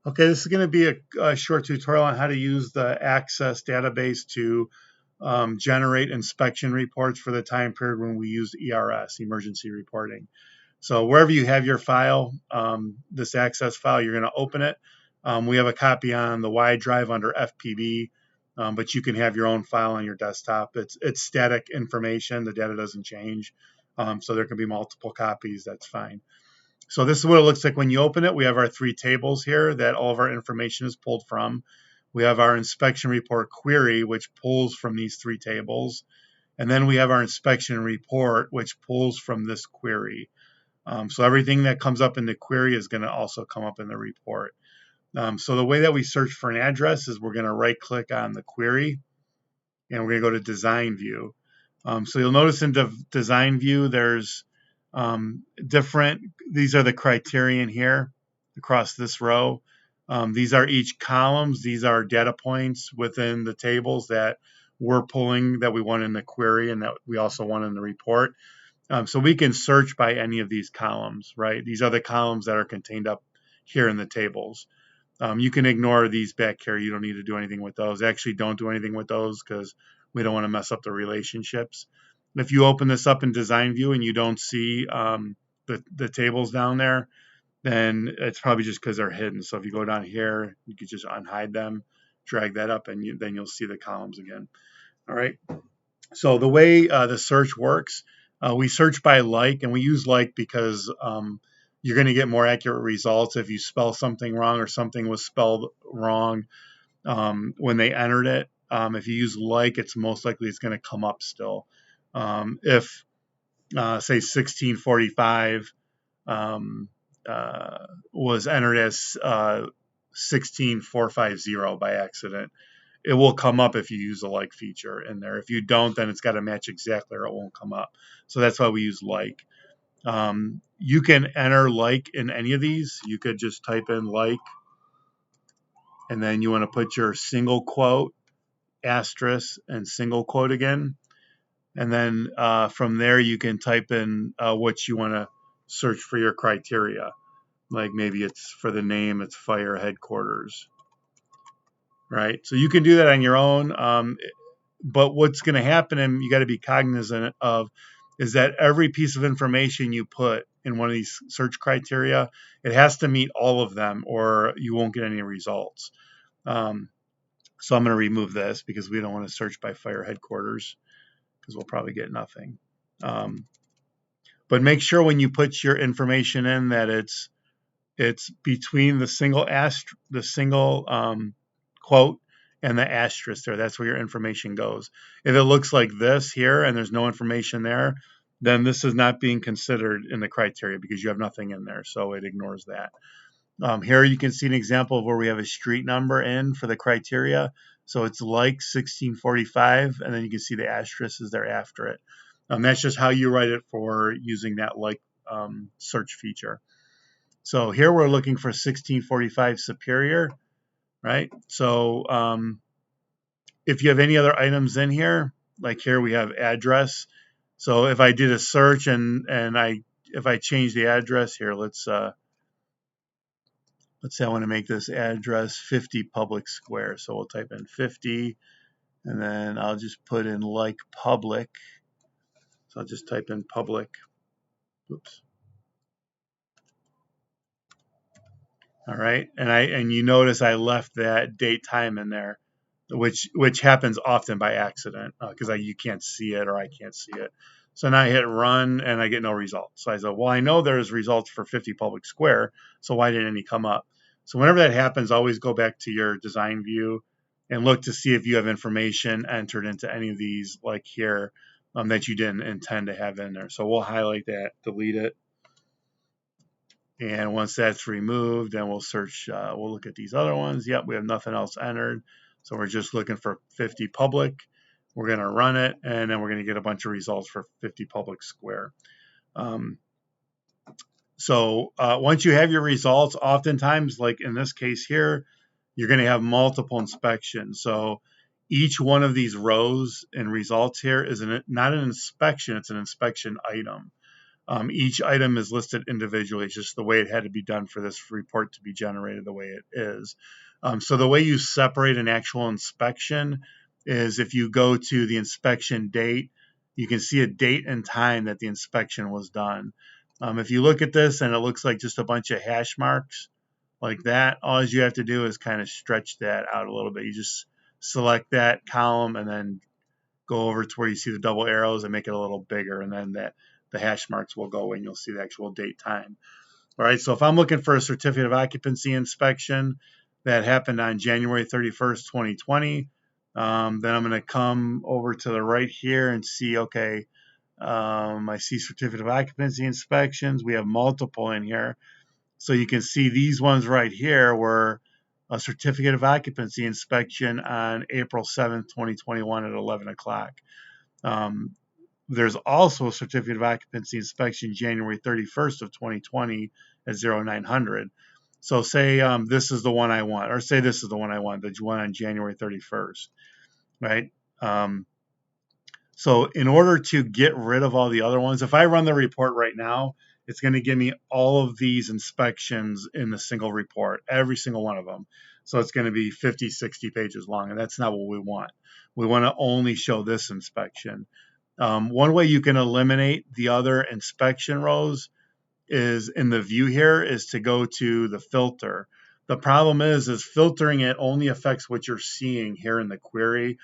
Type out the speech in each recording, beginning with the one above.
Okay, this is going to be a short tutorial on how to use the Access database to generate inspection reports for the time period when we used ERS, emergency reporting. So wherever you have your file, this Access file, you're going to open it. We have a copy on the Y drive under FPB, but you can have your own file on your desktop. It's static information. The data doesn't change. So there can be multiple copies. That's fine. So this is what it looks like when you open it. We have our three tables here that all of our information is pulled from. We have our inspection report query, which pulls from these three tables. And then we have our inspection report, which pulls from this query. So everything that comes up in the query is going to also come up in the report. So the way that we search for an address is we're going to right click on the query and we're going to go to design view. So you'll notice in design view, there's these are the criterion here across this row. These are each columns. These are data points within the tables that we're pulling that we want in the query and that we also want in the report. So we can search by any of these columns, right? These are the columns that are contained up here in the tables. You can ignore these back here. You don't need to do anything with those. Actually, don't do anything with those because we don't want to mess up the relationships. If you open this up in design view and you don't see the tables down there, then it's probably just because they're hidden. So if you go down here, you can just unhide them, drag that up, and then you'll see the columns again. All right. So the way the search works, we search by like, and we use like because you're going to get more accurate results if you spell something wrong or something was spelled wrong when they entered it. If you use like, it's most likely it's going to come up still. If say 1645 was entered as 16450 by accident, it will come up if you use a like feature in there. If you don't, then it's got to match exactly or it won't come up. So that's why we use like. You can enter like in any of these. You could just type in like, and then you want to put your single quote, asterisk, and single quote again. And then from there, you can type in what you want to search for your criteria. Like maybe it's for the name, it's fire headquarters, right? So you can do that on your own. But what's going to happen, and you got to be cognizant of, is that every piece of information you put in one of these search criteria, it has to meet all of them or you won't get any results. So I'm going to remove this because we don't want to search by fire headquarters because we'll probably get nothing. But make sure when you put your information in that it's between the single quote and the asterisk there. That's where your information goes. If it looks like this here and there's no information there, then this is not being considered in the criteria because you have nothing in there. So it ignores that. Here you can see an example of where we have a street number in for the criteria. So it's like 1645, and then you can see the asterisk is there after it. That's just how you write it for using that like search feature. So here we're looking for 1645 Superior, right? So if you have any other items in here, like here we have address. So if I did a search and if I change the address here, let's say I want to make this address 50 Public Square. So we'll type in 50 and then I'll just put in like public. So I'll just type in public. Oops. All right, and you notice I left that date time in there, which happens often by accident because you can't see it or I can't see it. So now I hit run and I get no results. So I said, well, I know there's results for 50 Public Square, so why didn't any come up? So whenever that happens, always go back to your design view and look to see if you have information entered into any of these, like here, that you didn't intend to have in there. So we'll highlight that, delete it. And once that's removed, then we'll search, we'll look at these other ones. Yep, we have nothing else entered. So we're just looking for 50 public. We're going to run it, and then we're going to get a bunch of results for 50 Public Square. So once you have your results, oftentimes, like in this case here, you're going to have multiple inspections. So each one of these rows and results here is not an inspection, it's an inspection item. Each item is listed individually. It's just the way it had to be done for this report to be generated the way it is. So the way you separate an actual inspection is if you go to the inspection date, you can see a date and time that the inspection was done. If you look at this and it looks like just a bunch of hash marks like that, all you have to do is kind of stretch that out a little bit. You just select that column and then go over to where you see the double arrows and make it a little bigger, and then the hash marks will go away and you'll see the actual date time. All right, so if I'm looking for a certificate of occupancy inspection that happened on January 31st, 2020, then I'm going to come over to the right here and see, okay, I see certificate of occupancy inspections. We have multiple in here. So you can see these ones right here were a certificate of occupancy inspection on April 7th, 2021 at 11 o'clock. There's also a certificate of occupancy inspection January 31st of 2020 at 0900. So say this is the one I want, or say this is the one I want, the one on January 31st, right? So in order to get rid of all the other ones, if I run the report right now, it's going to give me all of these inspections in a single report, every single one of them. So it's going to be 50, 60 pages long, and that's not what we want. We want to only show this inspection. One way you can eliminate the other inspection rows is in the view here is to go to the filter. The problem is filtering it only affects what you're seeing here in the query.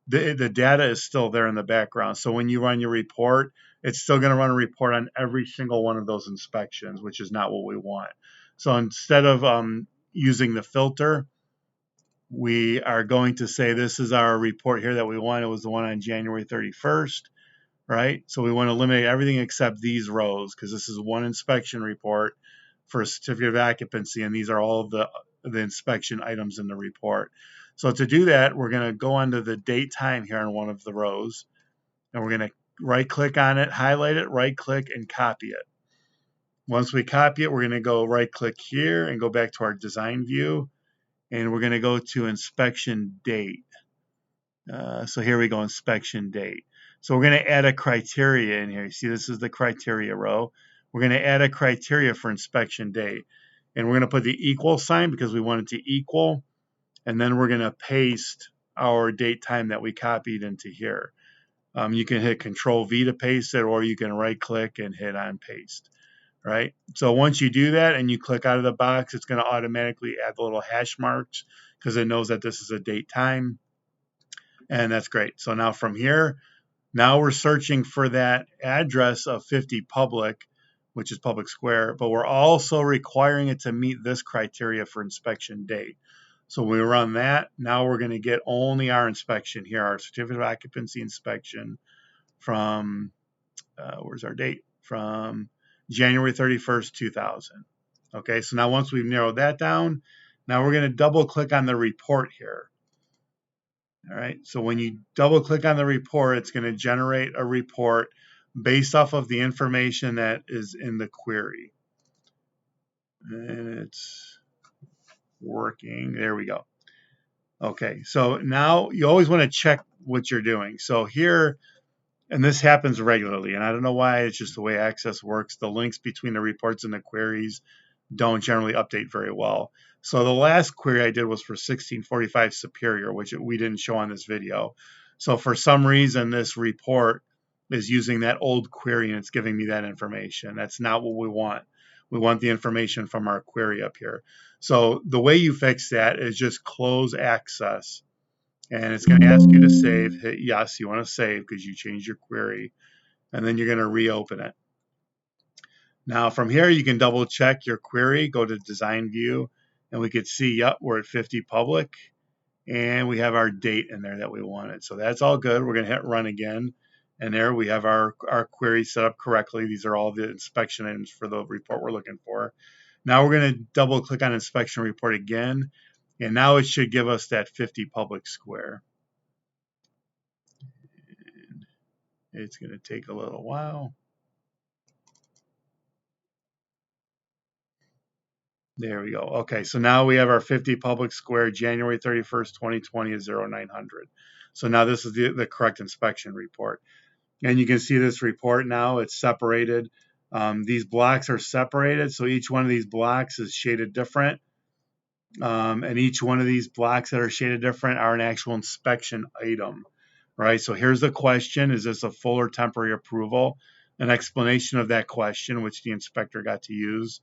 The data is still there in the background. So when you run your report, it's still going to run a report on every single one of those inspections, which is not what we want. So instead of using the filter, we are going to say this is our report here that we want. It was the one on January 31st, right? So we want to eliminate everything except these rows because this is one inspection report for a certificate of occupancy, and these are all of the inspection items in the report. So to do that, we're going to go onto the date time here on one of the rows, and we're going to right click on it, highlight it, right click, and copy it. Once we copy it, we're going to go right click here and go back to our design view, and we're going to go to inspection date. So here we go, inspection date. So we're going to add a criteria in here. You see, this is the criteria row. We're going to add a criteria for inspection date. And we're going to put the equal sign because we want it to equal. And then we're going to paste our date time that we copied into here. You can hit Control V to paste it, or you can right click and hit on paste. Right? So once you do that and you click out of the box, it's going to automatically add the little hash marks because it knows that this is a date time. And that's great. So now from here, now we're searching for that address of 50 Public, which is Public Square, but we're also requiring it to meet this criteria for inspection date. So when we run that, now we're going to get only our inspection here, our certificate of occupancy inspection from, where's our date? From January 31st, 2000. Okay, so now once we've narrowed that down, now we're going to double click on the report here. All right, so when you double click on the report, it's going to generate a report based off of the information that is in the query. And it's working. There we go. Okay, so now you always want to check what you're doing. So here, and this happens regularly, and I don't know why, it's just the way Access works. The links between the reports and the queries don't generally update very well. So the last query I did was for 1645 Superior, which we didn't show on this video. So for some reason, this report is using that old query and it's giving me that information. That's not what we want. We want the information from our query up here. So the way you fix that is just close Access. And it's going to ask you to save. Hit yes, you want to save because you changed your query. And then you're going to reopen it. Now from here, you can double check your query, go to design view, and we could see, yep, we're at 50 Public, and we have our date in there that we wanted. So that's all good. We're going to hit run again. And there we have our query set up correctly. These are all the inspection items for the report we're looking for. Now we're going to double click on inspection report again. And now it should give us that 50 Public Square. And it's going to take a little while. There we go. Okay, so now we have our 50 Public Square, January 31st, 2020 at 0900. So now this is the correct inspection report. And you can see this report now, it's separated. These blocks are separated, so each one of these blocks is shaded different. And each one of these blocks that are shaded different are an actual inspection item, right? So here's the question: is this a full or temporary approval? An explanation of that question, which the inspector got to use.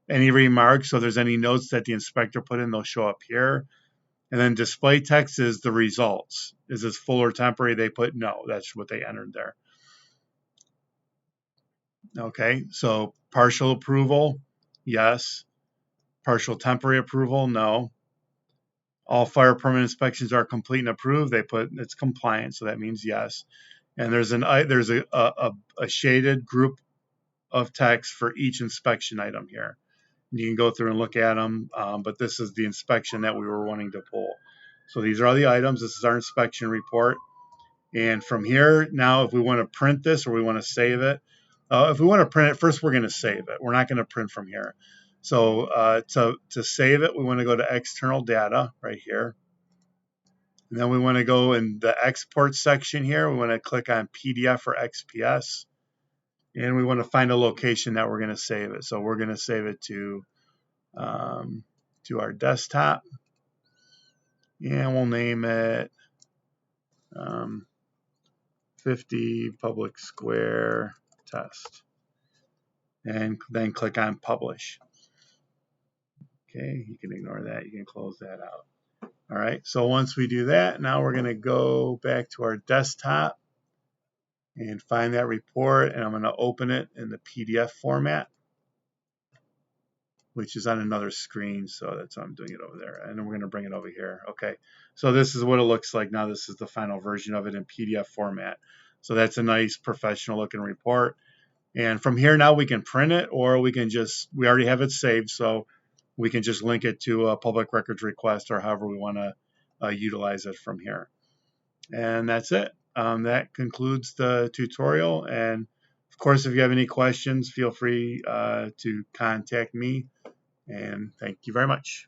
Any remarks? So if there's any notes that the inspector put in, they'll show up here. And then display text is the results. Is this full or temporary? They put no. That's what they entered there. Okay, so partial approval, yes. Partial temporary approval, no. All fire permit inspections are complete and approved. They put it's compliant, so that means yes. And there's a shaded group of text for each inspection item here. You can go through and look at them, but this is the inspection that we were wanting to pull. So these are all the items. This is our inspection report. And from here, now if we want to print this or we want to save it, if we want to print it, first we're going to save it. We're not going to print from here. So to save it, we want to go to external data right here. And then we want to go in the export section here. We want to click on PDF or XPS. And we want to find a location that we're going to save it. So we're going to save it to our desktop. And we'll name it 50 public square test. And then click on publish. Okay, you can ignore that. You can close that out. All right, so once we do that, now we're going to go back to our desktop and find that report, and I'm going to open it in the PDF format, which is on another screen, so that's why I'm doing it over there. And then we're going to bring it over here. Okay, so this is what it looks like now. This is the final version of it in PDF format. So that's a nice professional looking report. And from here now we can print it, or we can just, we already have it saved, so we can just link it to a public records request or however we want to utilize it from here. And that's it. That concludes the tutorial. And of course, if you have any questions, feel free to contact me. And thank you very much.